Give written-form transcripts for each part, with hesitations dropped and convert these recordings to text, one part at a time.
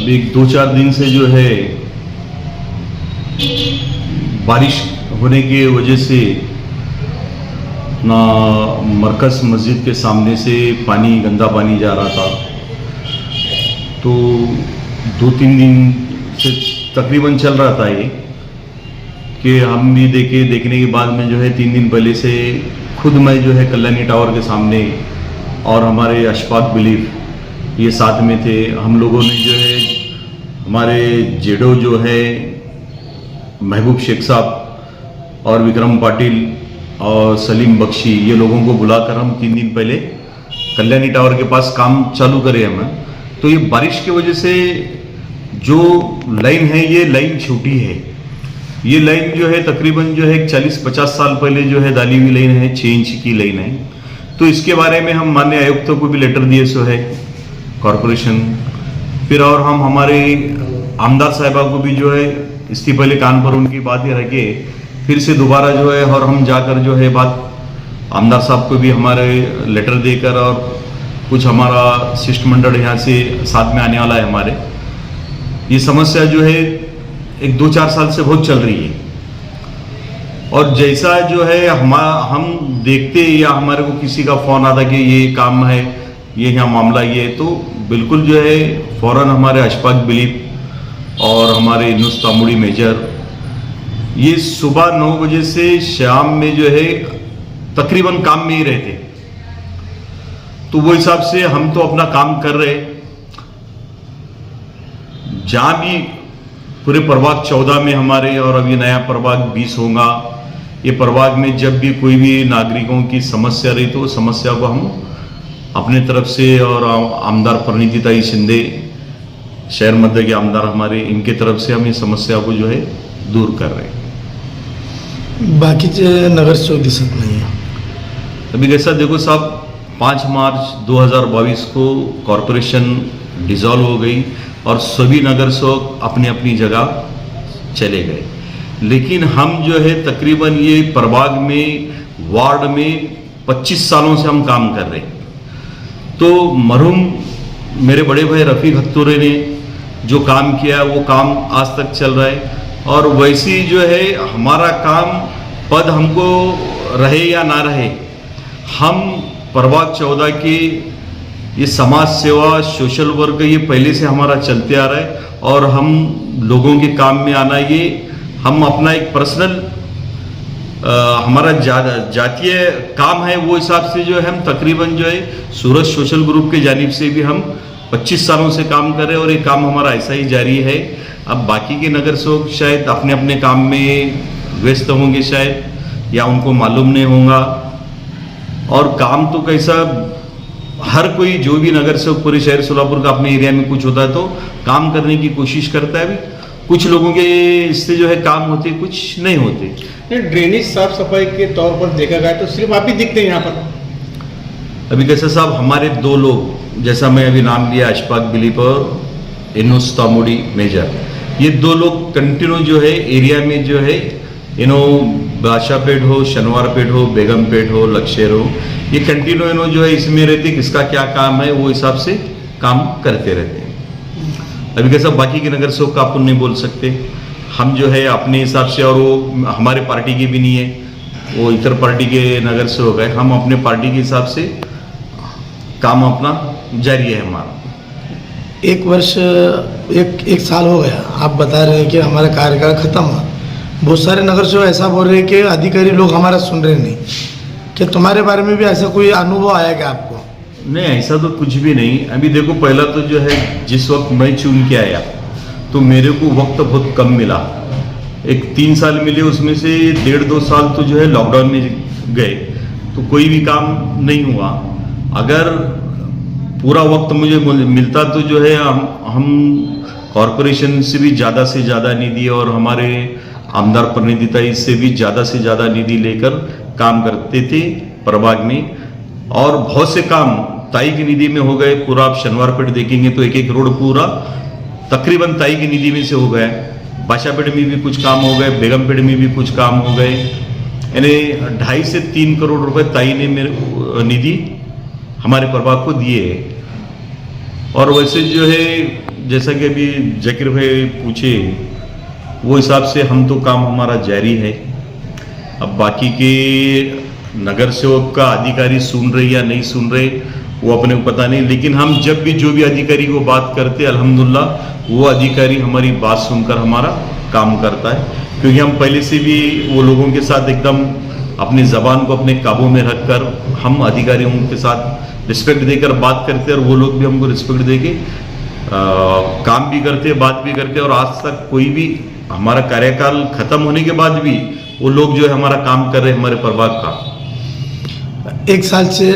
अभी 2-4 दिन से जो है बारिश होने की वजह से ना मरकज़ मस्जिद के सामने से पानी, गंदा पानी जा रहा था। तो 2-3 दिन से तकरीबन चल रहा था ये कि हम भी देखने के बाद में जो है 3 दिन पहले से खुद मैं जो है कल्याणी टावर के सामने और हमारे अशफाक बिलीफ ये साथ में थे। हम लोगों ने जो है हमारे जेडो जो है महबूब शेख साहब और विक्रम पाटिल और सलीम बख्शी ये लोगों को बुलाकर हम 3 दिन पहले कल्याणी टावर के पास काम चालू करे हम। तो ये बारिश की वजह से जो लाइन है ये लाइन छोटी है। ये लाइन जो है तकरीबन जो है 40-50 साल पहले जो है डाली हुई लाइन है, 6 इंच की लाइन है। तो इसके बारे में हम माननीय आयुक्तों को भी लेटर दिए सो है कॉरपोरेशन, फिर और हम हमारे आमदार साहिबा को भी जो है इसके पहले कान पर उनकी बात ही रखे फिर से दोबारा जो है और हम जाकर जो है बात आमदार साहब को भी हमारे लेटर देकर और कुछ हमारा शिष्टमंडल यहाँ से साथ में आने वाला है हमारे। ये समस्या जो है 1-2-4 साल से बहुत चल रही है और जैसा जो है हम देखते या हमारे को किसी का फोन आता कि ये काम है, ये यहाँ मामला ये, तो बिल्कुल जो है फौरन हमारे अशफाक बिलीफ और हमारे नुस तामुड़ी मेजर ये सुबह 9 बजे से शाम में जो है तकरीबन काम में ही रहते। तो वो हिसाब से हम तो अपना काम कर रहे। जहां भी पूरे प्रभाग 14 में हमारे और अभी नया प्रभाग 20 होगा, ये प्रभाग में जब भी कोई भी नागरिकों की समस्या रही तो समस्या को हम अपने तरफ से और आमदार परिणीतिताई शिंदे शहर मध्य के आमदार हमारे इनके तरफ से हम इस समस्या को जो है दूर कर रहे हैं। बाकीचे नगरसेवक दिसत नाही है अभी कैसा देखो साहब, 5 मार्च 2022 को कॉरपोरेशन डिसॉल्व हो गई और सभी नगरसेवक अपनी अपनी जगह चले गए। लेकिन हम जो है तकरीबन ये प्रभाग में वार्ड में 25 सालों से हम काम कर रहे हैं। तो मरहूम मेरे बड़े भाई रफ़ीक हत्तूरे ने जो काम किया वो काम आज तक चल रहा है और वैसे ही जो है हमारा काम पद हमको रहे या ना रहे, हम प्रभाग 14 की ये समाज सेवा सोशल वर्क ये पहले से हमारा चलते आ रहा है और हम लोगों के काम में आना ये हम अपना एक पर्सनल हमारा जातीय काम है। वो हिसाब से जो है हम तकरीबन जो है सूरज सोशल ग्रुप के जानिब से भी हम 25 सालों से काम कर रहे हैं और ये काम हमारा ऐसा ही जारी है। अब बाकी के नगर सेवक शायद अपने अपने काम में व्यस्त होंगे शायद, या उनको मालूम नहीं होगा। और काम तो कैसा हर कोई जो भी नगर सेवक पूरे शहर सोलापुर का अपने एरिया में कुछ होता है तो काम करने की कोशिश करता है। अभी कुछ लोगों के इससे जो है काम होते, कुछ नहीं होते। ड्रेनेज साफ सफाई के तौर पर देखा गया तो सिर्फ आप ही दिखते हैं यहाँ पर। अभी कैसा साहब, हमारे 2 लोग जैसा मैं अभी नाम लिया अशफाक बिलीफ और नुस तामुड़ी मेजर, ये 2 लोग कंटिन्यू जो है एरिया में जो है बादशाहपेट हो, शनिवारपेट हो, बेगमपेट हो, लक्षेर हो, ये कंटिन्यू जो है इसमें रहते किसका क्या काम है वो हिसाब से काम करते रहते हैं। अभी कैसा बाकी के नगर सेवक का अपन नहीं बोल सकते, हम जो है अपने हिसाब से, और वो हमारे पार्टी के भी नहीं है, वो इतर पार्टी के नगर सेवक है, हम अपने पार्टी के हिसाब से काम अपना जारी है हमारा। एक साल हो गया, आप बता रहे हैं कि हमारा कार्यकाल खत्म हुआ। बहुत सारे नगर सेवक ऐसा बोल रहे हैं कि अधिकारी लोग हमारा सुन रहे नहीं। क्या तुम्हारे बारे में भी ऐसा कोई अनुभव आया क्या आपको? नहीं, ऐसा तो कुछ भी नहीं। अभी देखो, पहला तो जो है जिस वक्त मैं चुन के आया तो मेरे को वक्त बहुत कम मिला। एक 3 साल मिले, उसमें से 1.5-2 साल तो जो है लॉकडाउन में गए, तो कोई भी काम नहीं हुआ। अगर पूरा वक्त मुझे मिलता तो जो है हम कॉरपोरेशन से भी ज़्यादा निधि और हमारे आमदार प्रतिनिधिताई से भी ज़्यादा निधि लेकर काम करते थे प्रभाग में। और बहुत से काम ताई की निधि में हो गए। पूरा आप शनिवारपेट देखेंगे तो एक रोड पूरा तकरीबन ताई की निधि में से हो गया। बादशाहपेट में भी कुछ काम हो गए, बेगमपेट में भी कुछ काम हो गए। यानी 2.5 से 3 करोड़ रुपए ताई ने मेरे निधि हमारे प्रभाग को दिए। और वैसे जो है जैसा कि अभी जकीर भाई पूछे वो हिसाब से हम तो काम हमारा जारी है। अब बाकी के नगर सेवक का अधिकारी सुन रहे या नहीं सुन रहे वो अपने को पता नहीं, लेकिन हम जब भी जो भी अधिकारी को बात करते अल्हम्दुलिल्लाह वो अधिकारी हमारी बात सुनकर हमारा काम करता है, क्योंकि हम पहले से भी वो लोगों के साथ एकदम अपनी ज़बान को अपने काबू में रखकर हम अधिकारियों के साथ रिस्पेक्ट देकर बात करते और वो लोग भी हमको रिस्पेक्ट देके काम भी करते, बात भी करते। और आज तक कोई भी हमारा कार्यकाल खत्म होने के बाद भी वो लोग जो है हमारा काम कर रहे हैं हमारे प्रभाग का। एक साल से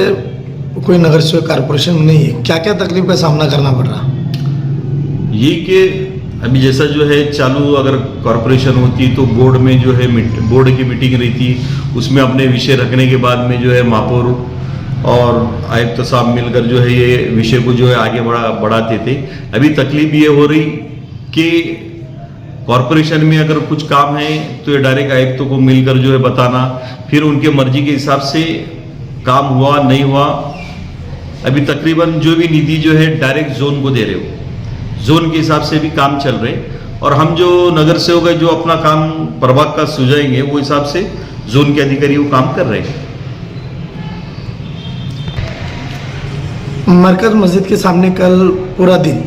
कोई नगर सेवक कॉरपोरेशन में नहीं है, क्या क्या तकलीफ का सामना करना पड़ रहा? ये कि अभी जैसा जो है चालू अगर कॉरपोरेशन होती तो बोर्ड में जो है बोर्ड की मीटिंग रहती, उसमें अपने विषय रखने के बाद में जो है महापौर और आयुक्त साहब मिलकर जो है ये विषय को जो है आगे बढ़ाते थे। अभी तकलीफ ये हो रही कि कॉरपोरेशन में अगर कुछ काम है तो ये डायरेक्ट आयुक्तों को मिलकर जो है बताना, फिर उनके मर्जी के हिसाब से काम हुआ नहीं हुआ। अभी तकरीबन जो भी निधि जो है डायरेक्ट जोन को दे रहे हो, जोन के हिसाब से भी काम चल रहे, और हम जो नगर सेवक है जो अपना काम प्रभाग का सुझाएंगे वो हिसाब से जोन के अधिकारी वो काम कर रहे हैं। मरकज मस्जिद के सामने कल पूरा दिन,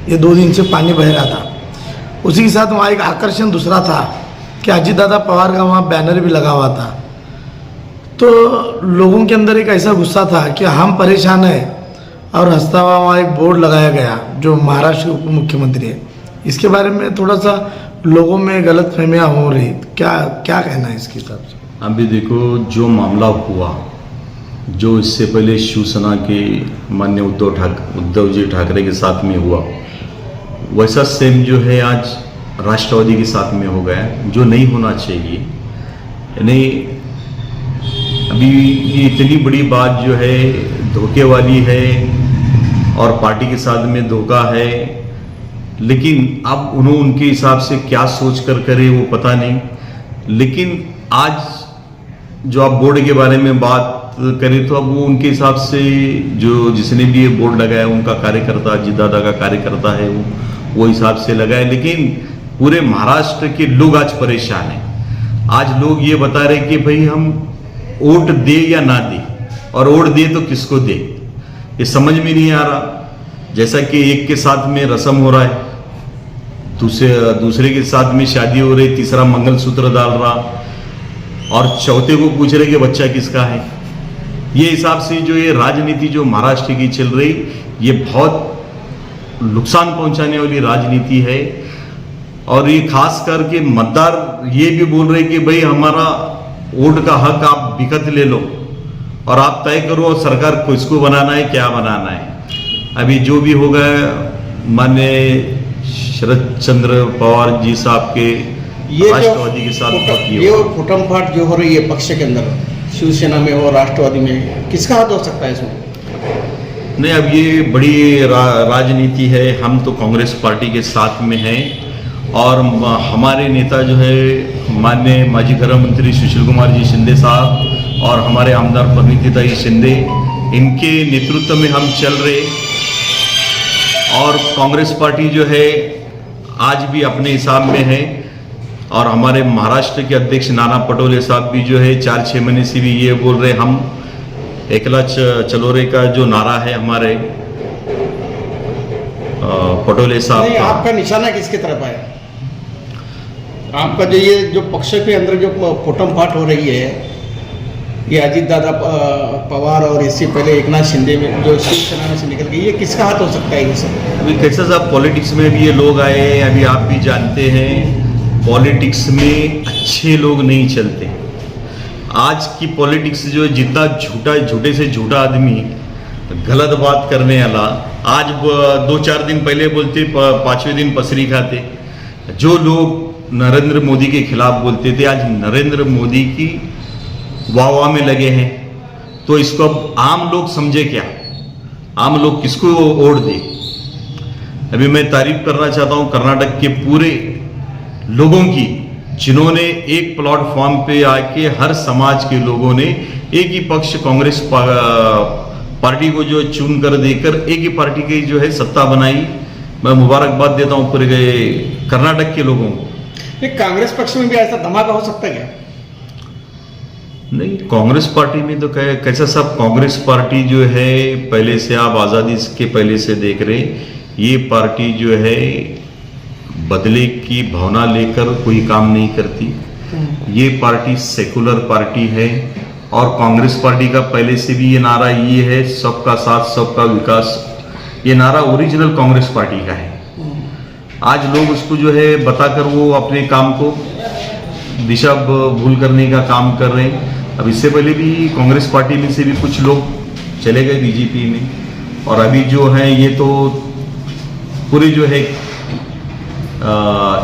ये 2 दिन से पानी बह रहा था। उसी के साथ वहाँ एक आकर्षण दूसरा था कि अजीत दादा पवार का वहाँ बैनर भी लगा हुआ था। तो लोगों के अंदर एक ऐसा गुस्सा था कि हम परेशान हैं, और हंसता हुआ वहाँ एक बोर्ड लगाया गया जो महाराष्ट्र के उप मुख्यमंत्री है। इसके बारे में थोड़ा सा लोगों में गलत फहमियाँ हो रही, क्या क्या कहना है इसके हिसाब से? अभी देखो जो मामला हुआ, जो इससे पहले शिवसेना के माननीय उद्धव जी ठाकरे के साथ में हुआ, वैसा सेम जो है आज राष्ट्रवादी के साथ में हो गया, जो नहीं होना चाहिए। यानी अभी ये इतनी बड़ी बात जो है धोखे वाली है और पार्टी के साथ में धोखा है, लेकिन अब उन्होंने उनके हिसाब से क्या सोच कर करे वो पता नहीं। लेकिन आज जो आप बोर्ड के बारे में बात करें तो अब वो उनके हिसाब से जो जिसने भी ये बोर्ड लगाया उनका कार्यकर्ता अजीत दादा का कार्यकर्ता है वो हिसाब से लगाए, लेकिन पूरे महाराष्ट्र के लोग आज परेशान हैं। आज लोग ये बता रहे कि भाई हम वोट दे या ना दे, और वोट दे तो किसको दे, ये समझ में नहीं आ रहा। जैसा कि एक के साथ में रस्म हो रहा है, दूसरे के साथ में शादी हो रही, तीसरा मंगलसूत्र डाल रहा, और चौथे को पूछ रहे कि बच्चा किसका है। ये हिसाब से जो ये राजनीति जो महाराष्ट्र की चल रही, ये बहुत नुकसान पहुंचाने वाली राजनीति है। और ये खास करके मतदार ये भी बोल रहे कि भाई हमारा वोट का हक आप बिकत ले लो और आप तय करो सरकार को इसको बनाना है क्या बनाना है। अभी जो भी होगा माननीय शरद चंद्र पवार जी साहब के राष्ट्रवादी के साथ ये फुटम फाट जो हो रही है पक्ष के अंदर, शिवसेना में और राष्ट्रवादी में, किसका हाथ हो सकता है इसमें? नहीं, अब ये बड़ी राजनीति है। हम तो कांग्रेस पार्टी के साथ में हैं, और हमारे नेता जो है माननीय माजी गृह मंत्री सुशील कुमार जी शिंदे साहब और हमारे आमदार परिणीताई शिंदे, इनके नेतृत्व में हम चल रहे। और कांग्रेस पार्टी जो है आज भी अपने हिसाब में है, और हमारे महाराष्ट्र के अध्यक्ष नाना पटोले साहब भी जो है 4-6 महीने से भी ये बोल रहे, हम एकला चलो रे का जो नारा है हमारे पटोले साहब का। आपका निशाना किसकी तरफ है? आपका जो ये जो पक्ष के अंदर जो फुटम फाट हो रही है, ये अजीत दादा पवार और इससे पहले एकनाथ शिंदे में जो शिवसेना में से निकल गई, ये किसका हाथ हो सकता है? ये सब अभी कैसा साहब पॉलिटिक्स में भी ये लोग आए, अभी आप भी जानते हैं पॉलिटिक्स में अच्छे लोग नहीं चलते। आज की पॉलिटिक्स जो है जितना झूठे से झूठा आदमी गलत बात करने वाला, आज 2-4 दिन पहले बोलते 5वें दिन पसरी खाते। जो लोग नरेंद्र मोदी के खिलाफ बोलते थे आज नरेंद्र मोदी की वाह में लगे हैं। तो इसको अब आम लोग समझे क्या, आम लोग किसको वोट दे? अभी मैं तारीफ करना चाहता हूं कर्नाटक के पूरे लोगों की, जिन्होंने एक प्लेटफॉर्म पे आके हर समाज के लोगों ने एक ही पक्ष कांग्रेस पार्टी को जो चुन कर देकर एक ही पार्टी की जो है सत्ता बनाई। मैं मुबारकबाद देता हूँ पूरे गए कर्नाटक के लोगों को। ये कांग्रेस पक्ष में भी ऐसा धमाका हो सकता है क्या? नहीं, कांग्रेस पार्टी में तो कैसा साहब, कांग्रेस पार्टी जो है पहले से, आप आज़ादी के पहले से देख रहे, ये पार्टी जो है बदले की भावना लेकर कोई काम नहीं करती। ये पार्टी सेकुलर पार्टी है और कांग्रेस पार्टी का पहले से भी ये नारा ये है, सबका साथ सबका विकास। ये नारा ओरिजिनल कांग्रेस पार्टी का है। आज लोग उसको जो है बताकर वो अपने काम को दिशा भूल करने का काम कर रहे हैं। अब इससे पहले भी कांग्रेस पार्टी में से भी कुछ लोग चले गए बीजेपी में, और अभी जो है ये तो पूरे जो है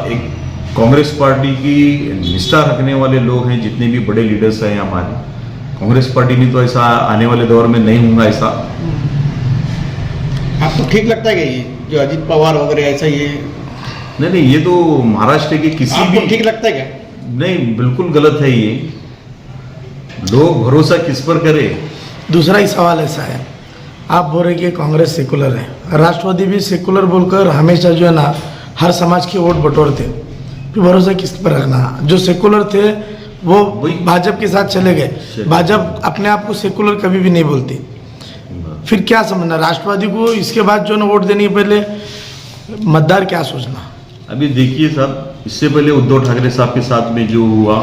एक कांग्रेस पार्टी की निष्ठा रखने वाले लोग हैं। जितने भी बड़े लीडर्स हैं हमारे कांग्रेस पार्टी में, तो ऐसा आने वाले दौर में नहीं होगा ऐसा। आपको ठीक लगता है कि ये जो अजीत पवार वगैरह ऐसा ये? नहीं, ये तो महाराष्ट्र के किसी आपको भी, ठीक लगता है क्या? नहीं, बिल्कुल गलत है ये। लोग भरोसा किस पर करे? दूसरा ही सवाल ऐसा है, आप बोल रहे कि कांग्रेस सेकुलर है, राष्ट्रवादी भी सेकुलर बोलकर हमेशा जो है ना हर समाज की वोट बटोरते, फिर भरोसा किस पर रखना? जो सेकुलर थे वो भाजपा के साथ चले गए। भाजपा अपने आप को सेकुलर कभी भी नहीं बोलती, फिर क्या समझना? राष्ट्रवादी को इसके बाद जो ना वोट देने के पहले मतदार क्या सोचना? अभी देखिए साहब, इससे पहले उद्धव ठाकरे साहब के साथ में जो हुआ,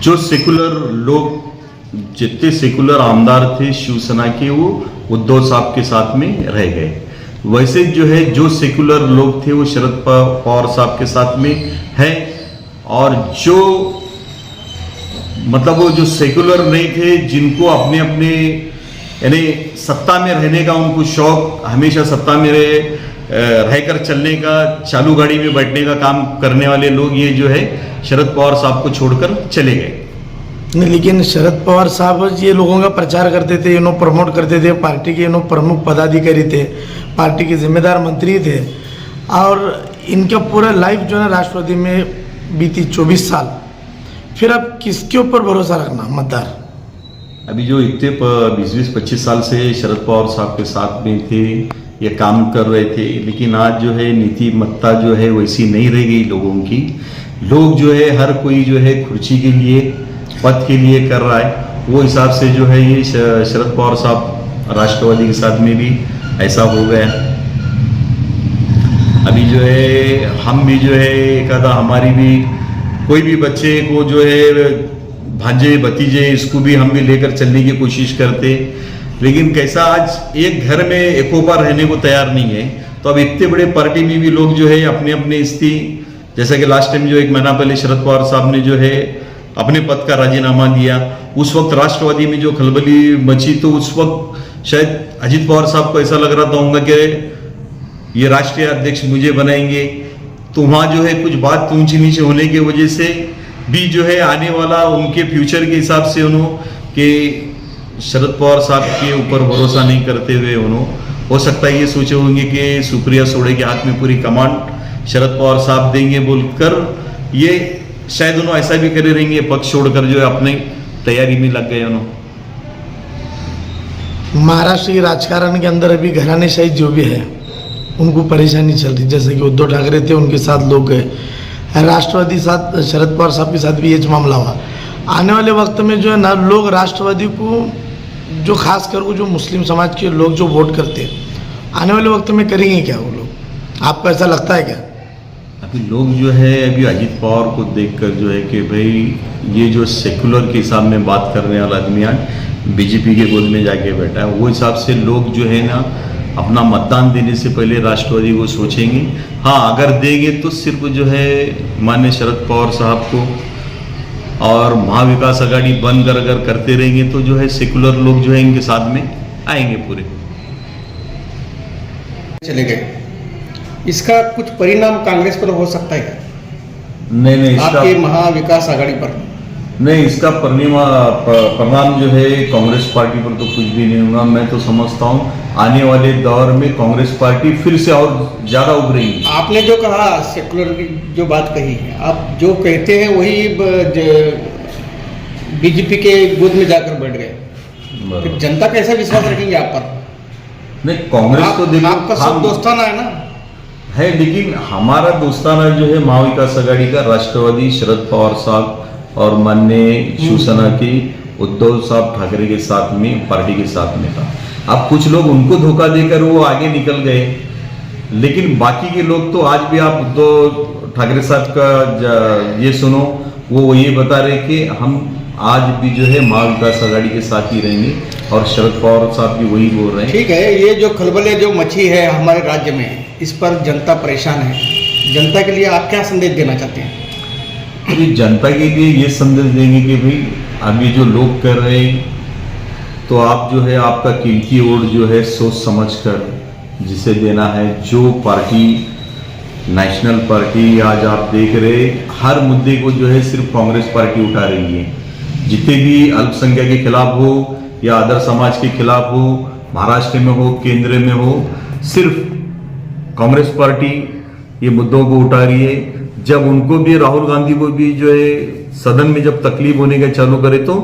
जो सेकुलर लोग, जितने सेकुलर आमदार थे शिवसेना के, वो उद्धव साहब के साथ में रह गए। वैसे जो है जो सेकुलर लोग थे वो शरद पवार साहब के साथ में है, और जो मतलब वो जो सेकुलर नहीं थे, जिनको अपने अपने यानी सत्ता में रहने का उनको शौक, हमेशा सत्ता में रहकर चलने का, चालू गाड़ी में बैठने का काम करने वाले लोग, ये जो है शरद पवार साहब को छोड़कर चले गए। नहीं, लेकिन शरद पवार साहब ये लोगों का प्रचार करते थे, इन्हों प्रमोट करते थे, पार्टी के इन्हों प्रमुख पदाधिकारी थे, पार्टी के जिम्मेदार मंत्री थे, और इनका पूरा लाइफ जो है राष्ट्रवादी में बीती 24 साल। फिर अब किसके ऊपर भरोसा रखना मतदार? अभी जो इतने 20-25 साल से शरद पवार साहब के साथ में थे, ये काम कर रहे थे, लेकिन आज जो है नीतिमत्ता जो है वैसी नहीं रह गई लोगों की। लोग जो है हर कोई जो है कुर्सी के लिए, पद के लिए कर रहा है। वो हिसाब से जो है ये शरद पवार साहब राष्ट्रवादी के साथ में भी ऐसा हो गया। अभी जो है हम भी जो है एक आधा, हमारी भी कोई भी बच्चे को जो है भांजे भतीजे, इसको भी हम भी लेकर चलने की कोशिश करते, लेकिन कैसा आज एक घर में एकोपा रहने को तैयार नहीं है। तो अब इतने बड़े पार्टी में भी लोग जो है अपने अपने जैसा कि लास्ट टाइम जो 1 महीना पहले शरद पवार साहब ने जो है अपने पद का राजीनामा दिया, उस वक्त राष्ट्रवादी में जो खलबली मची, तो उस वक्त शायद अजीत पवार साहब को ऐसा लग रहा था होगा कि ये राष्ट्रीय अध्यक्ष मुझे बनाएंगे। तो वहाँ जो है कुछ बात ऊंची नीचे होने की वजह से भी जो है आने वाला उनके फ्यूचर के हिसाब से उन्होंने कि शरद पवार साहब के ऊपर भरोसा नहीं करते हुए उन्होंने हो सकता है ये सोचे होंगे कि सुप्रिया सुळे के हाथ में पूरी कमांड शरद पवार साहब देंगे बोलकर, ये शायद उन्होंने ऐसा भी करे रहेंगे, पक्ष छोड़कर जो है अपने तैयारी में लग गए उन्होंने। महाराष्ट्र के राजकारण के अंदर अभी घरानेशाही जो भी है उनको परेशानी चल रही, जैसे कि उद्धव ठाकरे थे, उनके साथ लोग गए, राष्ट्रवादी साथ शरद पवार साहब के साथ भी ये मामला हुआ। आने वाले वक्त में जो है ना लोग राष्ट्रवादी को, जो खास कर वो जो मुस्लिम समाज के लोग जो वोट करते हैं, आने वाले वक्त में करेंगे क्या वो लोग? आपको ऐसा लगता है क्या? अभी लोग जो है अभी अजीत पवार को देखकर जो है कि भाई ये जो सेकुलर के हिसाब में बात करने वाला आदमी आज बीजेपी के गोद में जाके बैठा है, वो हिसाब से लोग जो है ना अपना मतदान देने से पहले राष्ट्रवादी को सोचेंगे। हाँ, अगर देंगे तो सिर्फ जो है माननीय शरद पवार साहब को, और महाविकास आघाड़ी बंद कर अगर करते रहेंगे तो जो है सेकुलर लोग जो है इनके साथ में आएंगे पूरे। चले गए, इसका कुछ परिणाम कांग्रेस पर हो सकता है क्या? नहीं, आपके महाविकास आघाड़ी पर? नहीं, इसका परिणाम जो है कांग्रेस पार्टी पर तो कुछ भी नहीं होगा। मैं तो समझता हूँ आने वाले दौर में कांग्रेस पार्टी फिर से और ज्यादा उभरेगी। आपने जो कहा सेकुलर की जो बात कही है, आप जो कहते हैं वही बीजेपी के गोद में जाकर बैठ गए, फिर जनता कैसा विश्वास रखेंगे आप पर? नहीं, कांग्रेस तो देखो आपका सब दोस्ताना है ना। है, लेकिन हमारा दोस्ताना जो है महाविकास आघाड़ी का राष्ट्रवादी शरद पवार साहब और माननीय शिवसेना के उद्धव साहब ठाकरे के साथ में, पार्टी के साथ में था। अब कुछ लोग उनको धोखा देकर वो आगे निकल गए, लेकिन बाकी के लोग तो आज भी आप उद्धव ठाकरे साहब का ये सुनो, वो ये बता रहे कि हम आज भी जो है महाविकास आघाड़ी के साथ ही रहेंगे, और शरद पवार साहब भी वही बोल रहे हैं। ठीक है, ये जो खलबले जो मची है हमारे राज्य में, इस पर जनता परेशान है। जनता के लिए आप क्या संदेश देना चाहते हैं? अभी जनता के लिए ये संदेश देंगे कि भाई अभी जो लोग कर रहे हैं, तो आप जो है आपका कीमती वोट जो है सोच समझ कर जिसे देना है। जो पार्टी नेशनल पार्टी आज आप देख रहे, हर मुद्दे को जो है सिर्फ कांग्रेस पार्टी उठा रही है। जितने भी अल्पसंख्यक के खिलाफ हो या अदर समाज के खिलाफ हो, महाराष्ट्र में हो, केंद्र में हो, सिर्फ कांग्रेस पार्टी ये मुद्दों को उठा रही है। जब उनको भी, राहुल गांधी को भी जो है सदन में जब तकलीफ होने का चालू करे, तो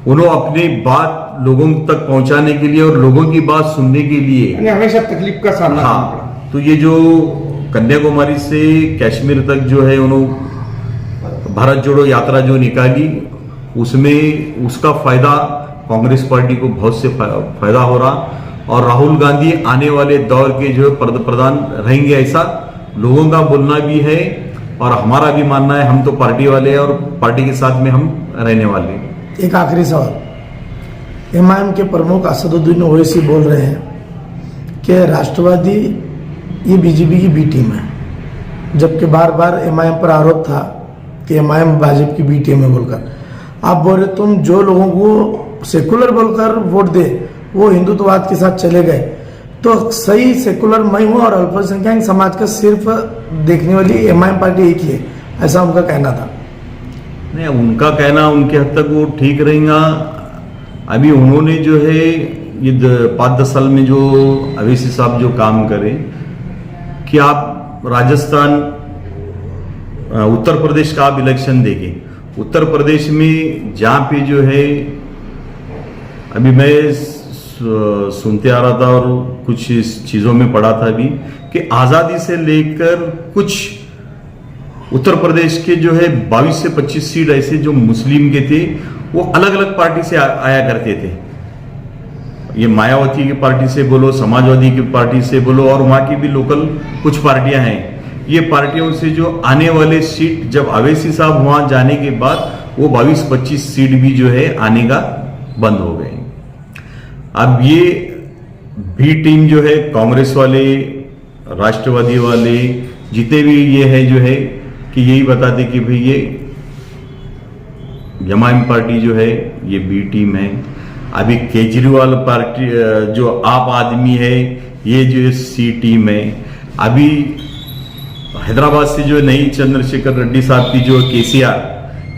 उन्होंने अपनी बात लोगों तक पहुंचाने के लिए और लोगों की बात सुनने के लिए हमेशा तकलीफ का सामना करना पड़ा। हाँ, तो ये जो कन्याकुमारी से कश्मीर तक जो है उन्होंने भारत जोड़ो यात्रा जो निकाली, उसमें उसका फायदा कांग्रेस पार्टी को बहुत से फायदा हो रहा, और राहुल गांधी आने वाले दौर के जो प्रधान रहेंगे, ऐसा लोगों का बोलना भी है और हमारा भी मानना है। हम तो पार्टी वाले हैं और पार्टी के साथ में हम रहने वाले हैं। एक आखिरी सवाल, एमआईएम के प्रमुख असदुद्दीन ओवैसी बोल रहे हैं कि राष्ट्रवादी ये बीजेपी की बी टीम है, जबकि बार बार एमआईएम पर आरोप था कि एमआईएम भाजपा की बी टीम है बोलकर। आप बोल रहे तुम जो लोगों को सेकुलर बोलकर वोट दे वो हिंदुत्ववाद के साथ चले गए, तो सही सेकुलर मैं हूँ और अल्पसंख्यक समाज का सिर्फ देखने वाली एमआईएम पार्टी एक ही है, ऐसा उनका कहना था। नहीं, उनका कहना उनके हद तक वो ठीक रहेगा। अभी उन्होंने जो है ये 5-10 साल में जो अवैसी साहब जो काम करे, कि आप राजस्थान, उत्तर प्रदेश का आप इलेक्शन देखें, उत्तर प्रदेश में जहाँ पे जो है, अभी मैं सुनते आ रहा था और कुछ इस चीज़ों में पढ़ा था भी, कि आज़ादी से लेकर कुछ उत्तर प्रदेश के जो है 22 से 25 सीट ऐसे जो मुस्लिम के थे, वो अलग अलग पार्टी से आया करते थे। ये मायावती की पार्टी से बोलो, समाजवादी की पार्टी से बोलो, और वहाँ की भी लोकल कुछ पार्टियां हैं। ये पार्टियों से जो आने वाले सीट, जब अवैसी साहब वहाँ जाने के बाद वो 22-25 सीट भी जो है आने का बंद हो गए। अब ये बी टीम जो है, कांग्रेस वाले, राष्ट्रवादी वाले, जितने भी ये है जो है, कि यही बताते कि भाई ये एमआईएम पार्टी जो है ये बी टीम है। अभी केजरीवाल पार्टी जो आप आदमी है, ये जो सी टीम है। अभी हैदराबाद से जो नई चंद्रशेखर रेड्डी साहब की जो केसीआर,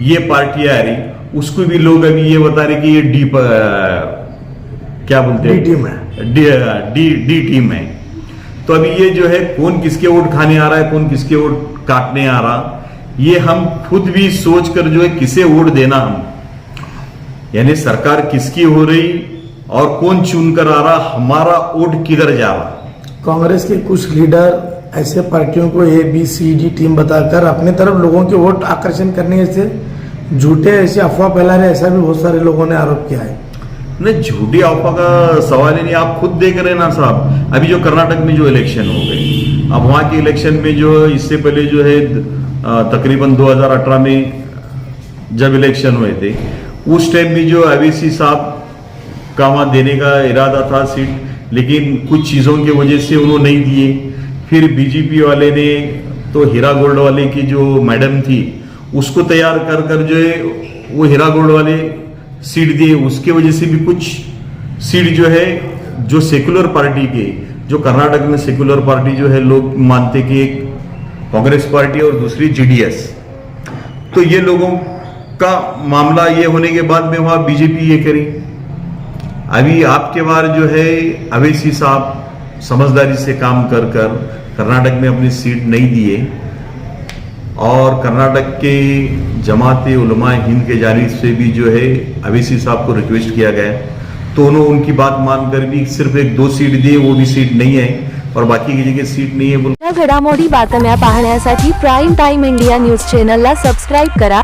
ये पार्टी आ रही, उसको भी लोग अभी ये बता रहे कि ये डी क्या बोलते हैं, डी टीम है, डी टीम है। तो अभी ये जो है कौन किसके वोट खाने आ रहा है, कौन किसके वोट काटने आ रहा, ये हम खुद भी सोच कर जो है किसे वोट देना, हम यानी सरकार किसकी हो रही और कौन चुन कर आ रहा, हमारा वोट किधर जा रहा। कांग्रेस के कुछ लीडर ऐसे पार्टियों को ABCD टीम बताकर अपने तरफ लोगों के वोट आकर्षण करने से झूठे ऐसे अफवाह फैला रहे, ऐसा भी बहुत सारे लोगों ने आरोप किया है। नहीं, झूठी अफवाह का सवाल ही नहीं। आप खुद देख रहे हैं ना साहब, अभी जो कर्नाटक में जो इलेक्शन हो गई, अब वहाँ के इलेक्शन में जो इससे पहले जो है तकरीबन 2018 में जब इलेक्शन हुए थे, उस टाइम भी जो अवैसी साहब का वहाँ देने का इरादा था सीट, लेकिन कुछ चीज़ों की वजह से उन्होंने नहीं दिए। फिर बीजेपी वाले ने तो हीरा गोल्ड वाले की जो मैडम थी उसको तैयार कर कर जो है वो हीरा गोल्ड वाले सीट दिए, उसके वजह से भी कुछ सीट जो है जो सेकुलर पार्टी के, जो कर्नाटक में सेकुलर पार्टी जो है लोग मानते कि एक कांग्रेस पार्टी और दूसरी GDS, तो ये लोगों का मामला ये होने के बाद में वहाँ बीजेपी ये करी। अभी आपके बार जो है अवैसी साहब समझदारी से काम कर कर कर्नाटक में अपनी सीट नहीं दिए, और कर्नाटक के जमात उलमा हिंद के जानिब से भी जो है अवैसी साहब को रिक्वेस्ट किया गया, तो उन्होंने उनकी बात मानकर भी सिर्फ 1-2 सीट दिए, वो भी सीट नहीं है। और बाकी की जगह सीट नहीं है बोल। घडामोडी बातम्या पाहण्यासाठी प्राईम टाइम इंडिया न्यूज चॅनलला सबस्क्राईब करा